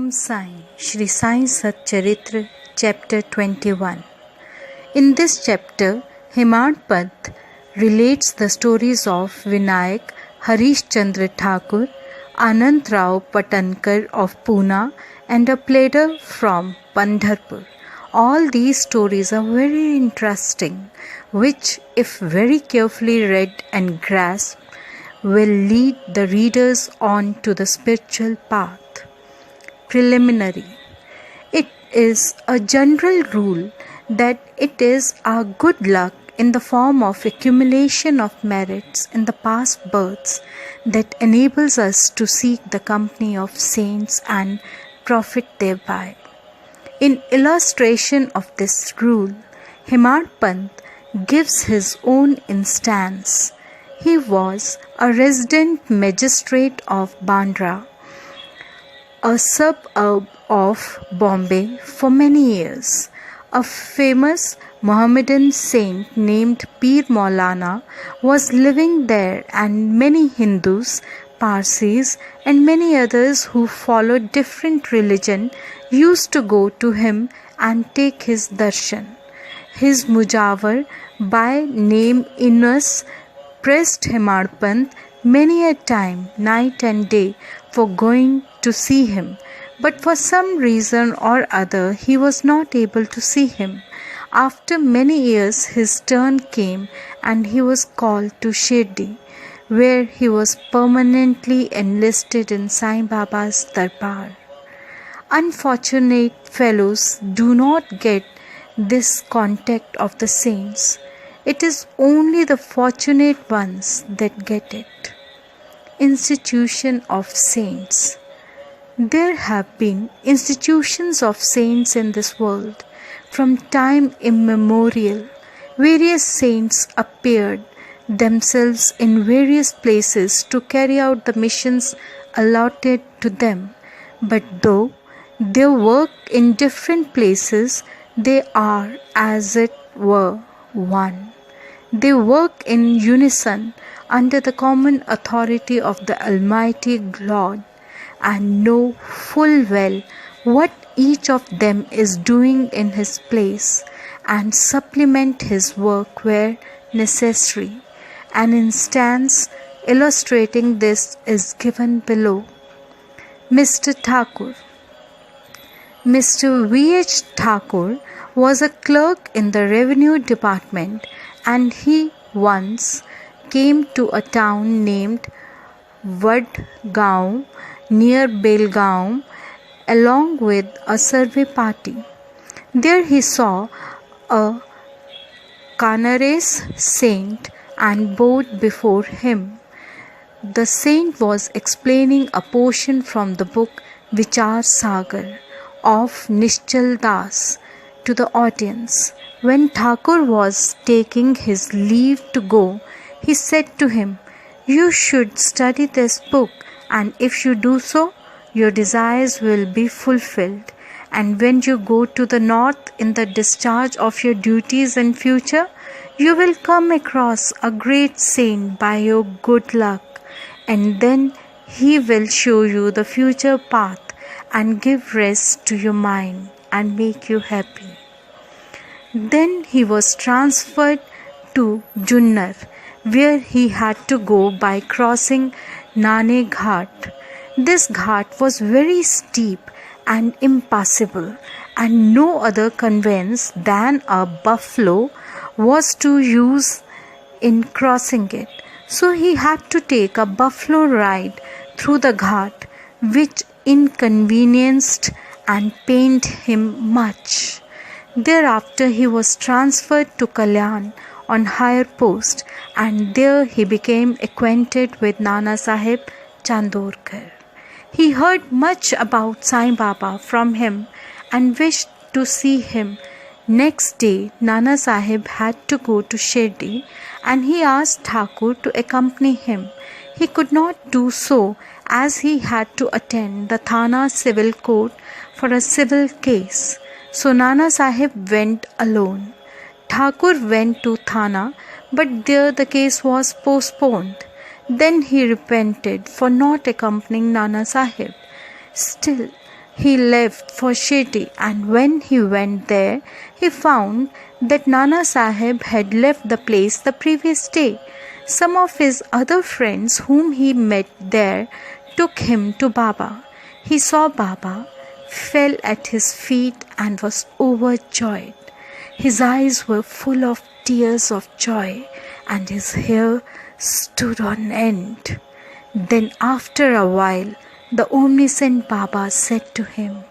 Om Sai, Shri Sai Sat Charitra, Chapter 21. In this chapter, Hemant Pant relates the stories of Vinayak Harish Chandra Thakur, Anand Rao Patankar of Pune, and a pleader from Pandharpur. All these stories are very interesting, which, if very carefully read and grasped, will lead the readers on to the spiritual path. Preliminary. It is a general rule that it is our good luck in the form of accumulation of merits in the past births that enables us to seek the company of saints and profit thereby. In illustration of this rule, Hemant Pant gives his own instance. He was a resident magistrate of Bandra, a suburb of Bombay, for many years. A famous Mohammedan saint named Pir Maulana was living there, and many Hindus, Parsis, and many others who followed different religion used to go to him and take his darshan. His mujawar, by name Inus, pressed Hemant Pant many a time, night and day, for going to see him, but for some reason or other he was not able to see him. After many years his turn came and he was called to Shirdi, where he was permanently enlisted in Sai Baba's darbar. Unfortunate fellows do not get this contact of the saints. It is only the fortunate ones that get it. Institution of Saints. There have been institutions of saints in this world. From time immemorial, various saints appeared themselves in various places to carry out the missions allotted to them. But though they work in different places, they are, as it were, one. They work in unison under the common authority of the Almighty Lord, and know full well what each of them is doing in his place, and supplement his work where necessary. An instance illustrating this is given below. Mr. Thakur. Mr. V.H. Thakur was a clerk in the Revenue Department, and he once came to a town named Vadgaon near Belgaum along with a survey party. There he saw a Canaris saint and bowed before him. The saint was explaining a portion from the book Vichar Sagar of Nischal Das to the audience. When Thakur was taking his leave to go, he said to him, "You should study this book, and if you do so, your desires will be fulfilled. And when you go to the north in the discharge of your duties in future, you will come across a great saint by your good luck, and then he will show you the future path and give rest to your mind and make you happy." Then he was transferred to Junnar, where he had to go by crossing Nane Ghat. This ghat was very steep and impassable, and no other conveyance than a buffalo was to use in crossing it. So he had to take a buffalo ride through the ghat, which inconvenienced and pained him much. Thereafter he was transferred to Kalyan on higher post, and there he became acquainted with Nana Sahib Chandorkar. He heard much about Sai Baba from him and wished to see him. Next day Nana Sahib had to go to Shirdi, and he asked Thakur to accompany him. He could not do so, as he had to attend the Thana civil court for a civil case. So Nana Sahib went alone. Thakur went to Thana, but there the case was postponed. Then he repented for not accompanying Nana Sahib. Still, he left for Shirdi, and when he went there, he found that Nana Sahib had left the place the previous day. Some of his other friends whom he met there took him to Baba. He saw Baba, fell at his feet and was overjoyed. His eyes were full of tears of joy and his hair stood on end. Then after a while, the omniscient Baba said to him,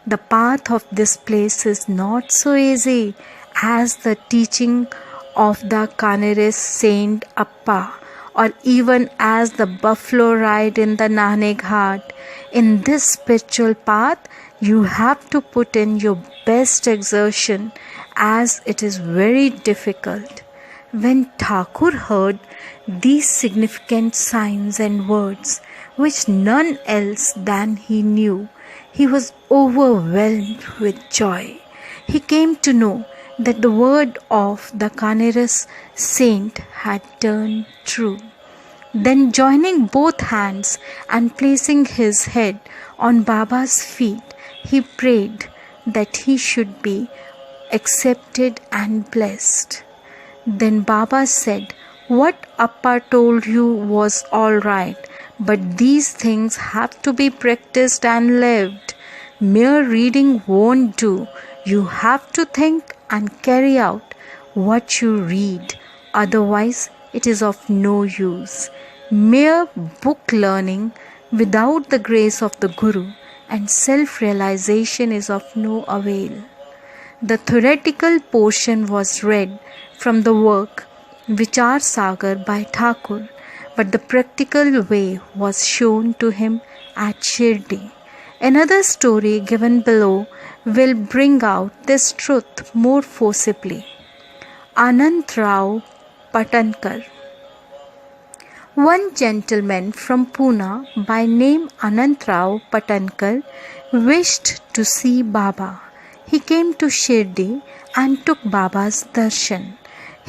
"The path of this place is not so easy as the teaching of the Canarese Saint Appa, or even as the buffalo ride in the Nane Ghat. In this spiritual path, you have to put in your best exertion, as it is very difficult." When Thakur heard these significant signs and words, which none else than he knew, he was overwhelmed with joy. He came to know that the word of the Canarese saint had turned true. Then joining both hands and placing his head on Baba's feet, he prayed that he should be accepted and blessed. Then Baba said, "What Appa told you was all right, but these things have to be practiced and lived. Mere reading won't do. You have to think and carry out what you read. Otherwise, it is of no use. Mere book learning without the grace of the Guru and self-realization is of no avail." The theoretical portion was read from the work Vichar Sagar by Thakur, but the practical way was shown to him at Shirdi. Another story given below will bring out this truth more forcibly. Anantrao Patankar. One gentleman from Pune by name Anantrao Patankar wished to see Baba. He came to Shirdi and took Baba's darshan.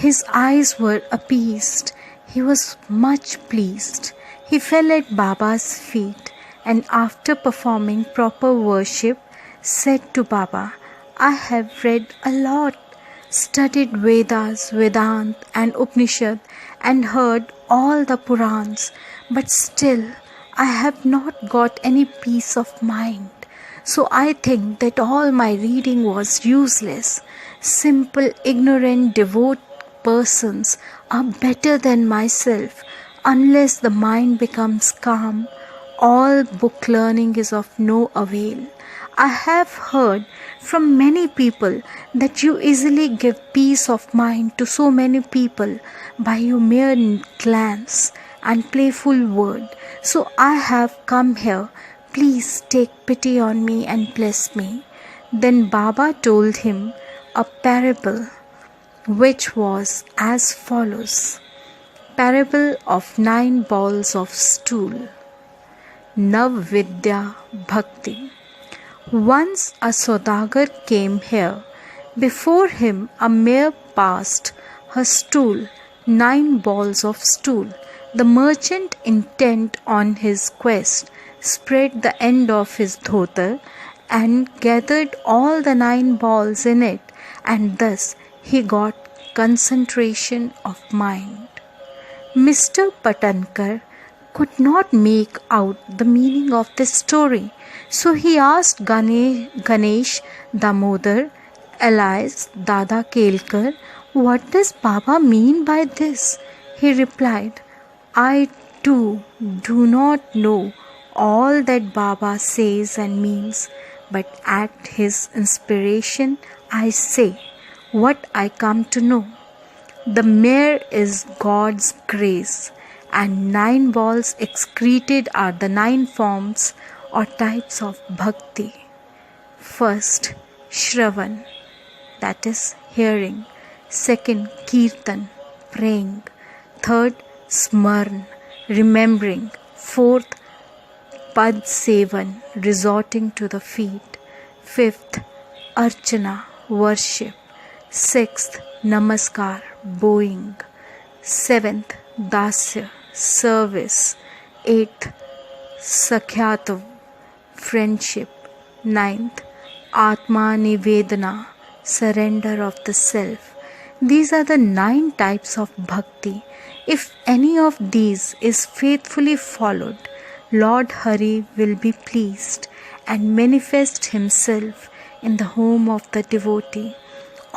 His eyes were appeased. He was much pleased. He fell at Baba's feet and after performing proper worship said to Baba, "I have read a lot, studied Vedas, Vedant and Upanishad and heard all the Purans, but still I have not got any peace of mind. So I think that all my reading was useless. Simple, ignorant, devout persons are better than myself. Unless the mind becomes calm, all book learning is of no avail. I have heard from many people that you easily give peace of mind to so many people by your mere glance and playful word. So I have come here. Please take pity on me and bless me." Then Baba told him a parable which was as follows. Parable of 9 balls of stool. Navvidya Bhakti. Once a Saudagar came here. Before him a mare passed her stool, 9 balls of stool. The merchant, intent on his quest, spread the end of his dhotar and gathered all the 9 balls in it, and thus he got concentration of mind. Mr. Patankar could not make out the meaning of this story, so he asked Ganesh Damodar, alias Dada Kelkar, "What does Baba mean by this?" He replied, "I too do not know all that Baba says and means, but at his inspiration I say what I come to know. The mare is God's grace, and 9 balls excreted are the 9 forms or types of bhakti. First, Shravan, that is hearing. Second, Kirtan, praying. Third, Smarn, remembering. Fourth, Pad Sevan, resorting to the feet. Fifth, Archana, worship. Sixth, Namaskar, bowing. Seventh, Dasya, service. Eighth, Sakhyatav, friendship. Ninth, Atma Nivedana, surrender of the self. These are the 9 types of bhakti. If any of these is faithfully followed, Lord Hari will be pleased and manifest himself in the home of the devotee.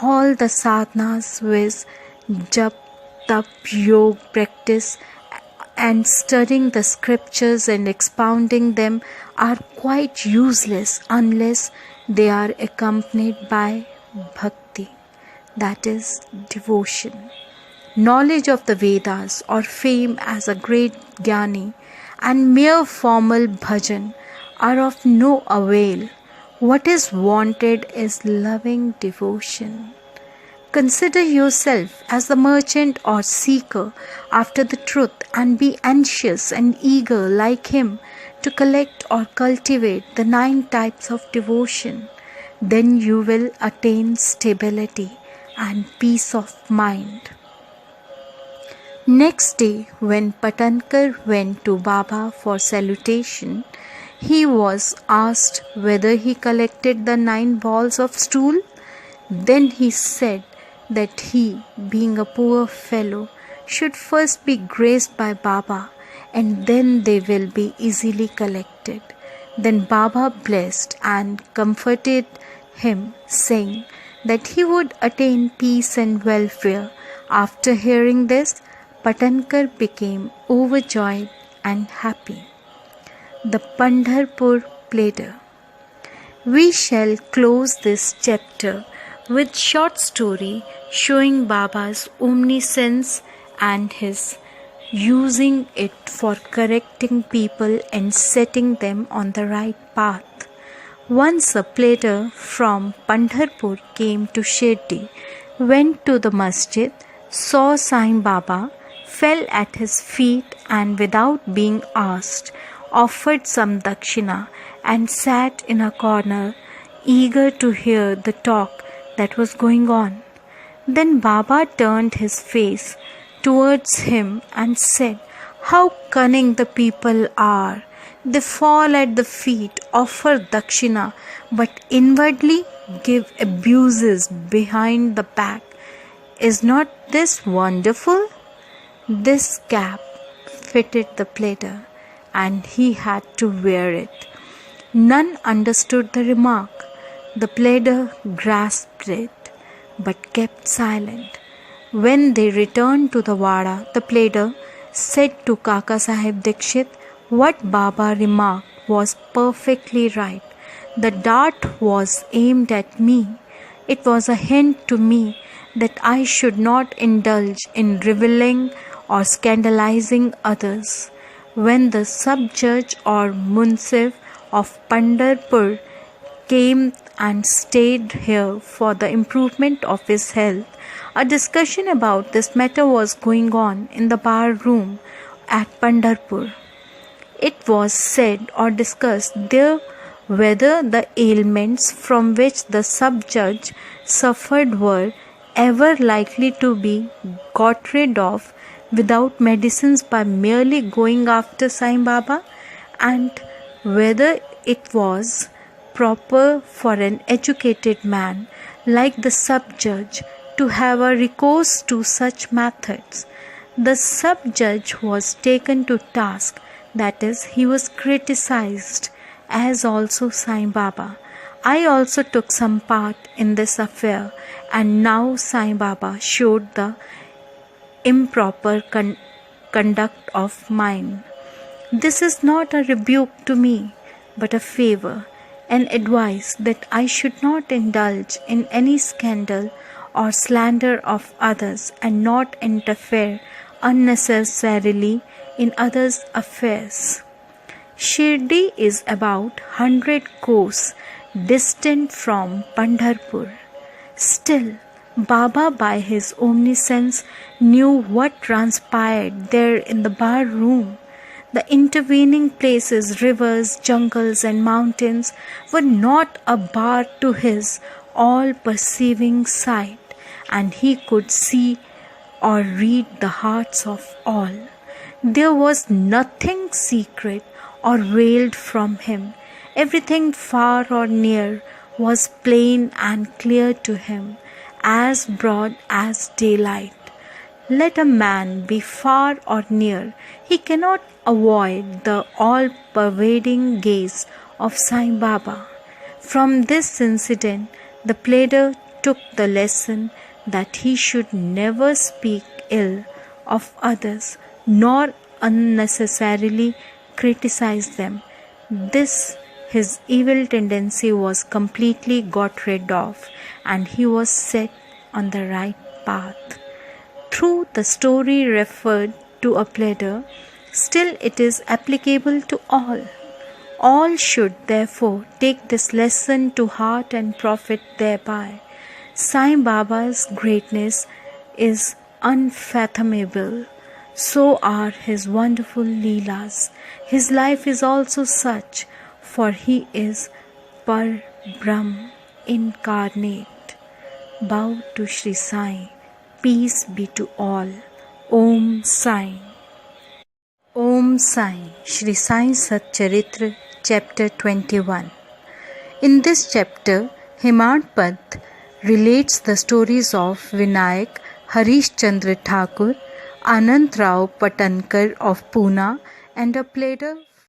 All the sadhanas with jap, tap, yoga practice and studying the scriptures and expounding them are quite useless unless they are accompanied by bhakti, that is devotion. Knowledge of the Vedas or fame as a great jnani and mere formal bhajan are of no avail. What is wanted is loving devotion. Consider yourself as the merchant or seeker after the truth and be anxious and eager like him to collect or cultivate the 9 types of devotion. Then you will attain stability and peace of mind. Next day, when Patankar went to Baba for salutation, he was asked whether he collected the 9 balls of stool. Then he said that he, being a poor fellow, should first be graced by Baba and then they will be easily collected. Then Baba blessed and comforted him, saying that he would attain peace and welfare. After hearing this, Patankar became overjoyed and happy. The Pandharpur Platter. We shall close this chapter with short story showing Baba's omniscience and his using it for correcting people and setting them on the right path. Once a platter from Pandharpur came to Shirdi, went to the masjid, saw Sai Baba, fell at his feet and without being asked, offered some dakshina and sat in a corner, eager to hear the talk that was going on. Then Baba turned his face towards him and said, "How cunning the people are! They fall at the feet, offer dakshina, but inwardly give abuses behind the back. Is not this wonderful?" This cap fitted the platter, and he had to wear it. None understood the remark. The platter grasped it, but kept silent. When they returned to the Wada, the platter said to Kaka Sahib Dikshit, "What Baba remarked was perfectly right. The dart was aimed at me. It was a hint to me that I should not indulge in reviling or scandalizing others." When the sub-judge or munsif of Pandharpur came and stayed here for the improvement of his health, a discussion about this matter was going on in the bar room at Pandharpur. It was said or discussed there whether the ailments from which the sub-judge suffered were ever likely to be got rid of without medicines by merely going after Sai Baba, and whether it was proper for an educated man like the sub-judge to have a recourse to such methods. The sub-judge was taken to task, that is, he was criticized, as also Sai Baba. I also took some part in this affair, and now Sai Baba showed the improper conduct of mine. This is not a rebuke to me, but a favor, an advice that I should not indulge in any scandal or slander of others and not interfere unnecessarily in others' affairs. Shirdi is about 100 kos distant from Pandharpur. Still, Baba by his omniscience knew what transpired there in the bar room. The intervening places, rivers, jungles and mountains were not a bar to his all-perceiving sight, and he could see or read the hearts of all. There was nothing secret or veiled from him. Everything far or near was plain and clear to him, as broad as daylight. Let a man be far or near, he cannot avoid the all-pervading gaze of Sai Baba. From this incident, the pleader took the lesson that he should never speak ill of others, nor unnecessarily criticize them. This his evil tendency was completely got rid of, and he was set on the right path. Through the story referred to a pleader, still it is applicable to all. All should therefore take this lesson to heart and profit thereby. Sai Baba's greatness is unfathomable. So are his wonderful Leelas. His life is also such, for he is Par Brahm incarnate. Bow to Shri Sai. Peace be to all. Om Sai. Om Sai. Shri Sai Sat Charitra, Chapter 21. In this chapter, Hemant Pant relates the stories of Vinayak Harish Chandra Thakur, Anand Rao Patankar of Pune, and a pleader